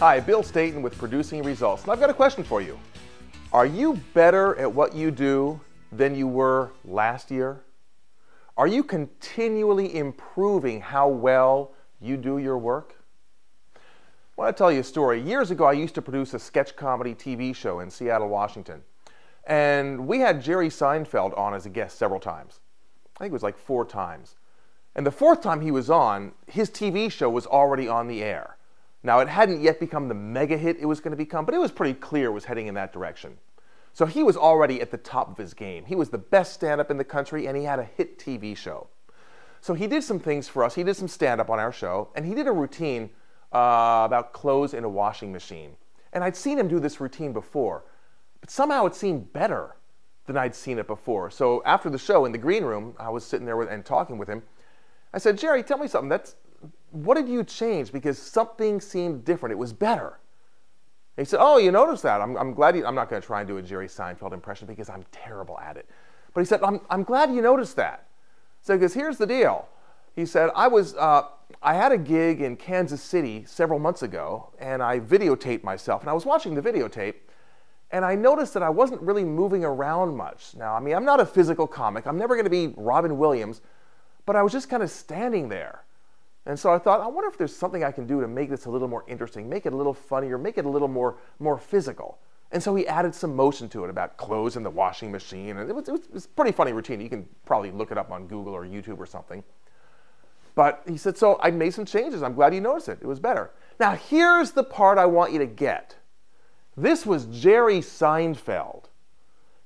Hi, Bill Stainton with Producing Results, and I've got a question for you. Are you better at what you do than you were last year? Are you continually improving how well you do your work? I want to tell you a story. Years ago, I used to produce a sketch comedy TV show in Seattle, Washington. And we had Jerry Seinfeld on as a guest several times. I think it was like 4 times. And the 4th time he was on, his TV show was already on the air. Now, it hadn't yet become the mega hit it was going to become, but it was pretty clear it was heading in that direction. So he was already at the top of his game. He was the best stand-up in the country, and he had a hit TV show. So he did some things for us. He did some stand-up on our show, and he did a routine about clothes in a washing machine. And I'd seen him do this routine before, but somehow it seemed better than I'd seen it before. So after the show, in the green room, I was sitting there and talking with him. I said, Jerry, tell me something. What did you change? Because something seemed different. It was better. And he said, oh, you noticed that. I'm glad I'm not going to try and do a Jerry Seinfeld impression because I'm terrible at it. But he said, I'm glad you noticed that. So he goes, here's the deal. He said, I had a gig in Kansas City several months ago, and I videotaped myself. And I was watching the videotape, and I noticed that I wasn't really moving around much. Now, I mean, I'm not a physical comic. I'm never going to be Robin Williams, but I was just kind of standing there. And so I thought, I wonder if there's something I can do to make this a little more interesting, make it a little funnier, make it a little more physical. And so he added some motion to it about clothes in the washing machine. And it was a pretty funny routine. You can probably look it up on Google or YouTube or something. But he said, so I made some changes. I'm glad you noticed it. It was better. Now, here's the part I want you to get. This was Jerry Seinfeld.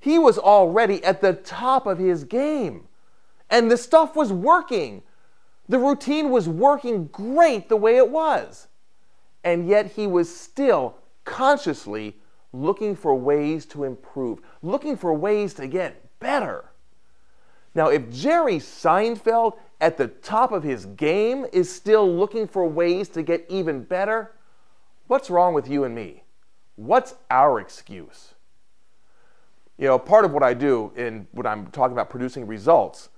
He was already at the top of his game. And the stuff was working. The routine was working great the way it was. And yet he was still consciously looking for ways to improve, looking for ways to get better. Now, if Jerry Seinfeld at the top of his game is still looking for ways to get even better, what's wrong with you and me? What's our excuse? You know, part of what I do when I'm talking about producing results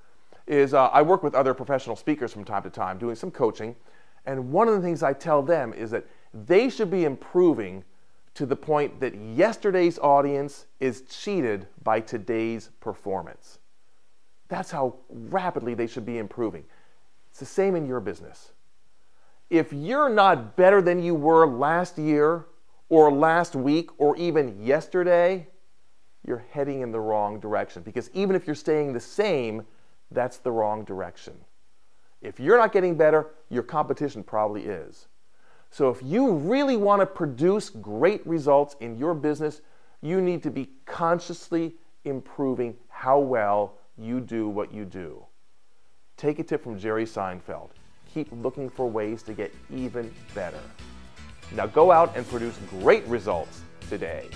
is I work with other professional speakers from time to time doing some coaching, and one of the things I tell them is that they should be improving to the point that yesterday's audience is cheated by today's performance. That's how rapidly they should be improving. It's the same in your business. If you're not better than you were last year or last week or even yesterday, you're heading in the wrong direction, because even if you're staying the same, that's the wrong direction. If you're not getting better, your competition probably is. So if you really want to produce great results in your business, you need to be consciously improving how well you do what you do. Take a tip from Jerry Seinfeld. Keep looking for ways to get even better. Now go out and produce great results today.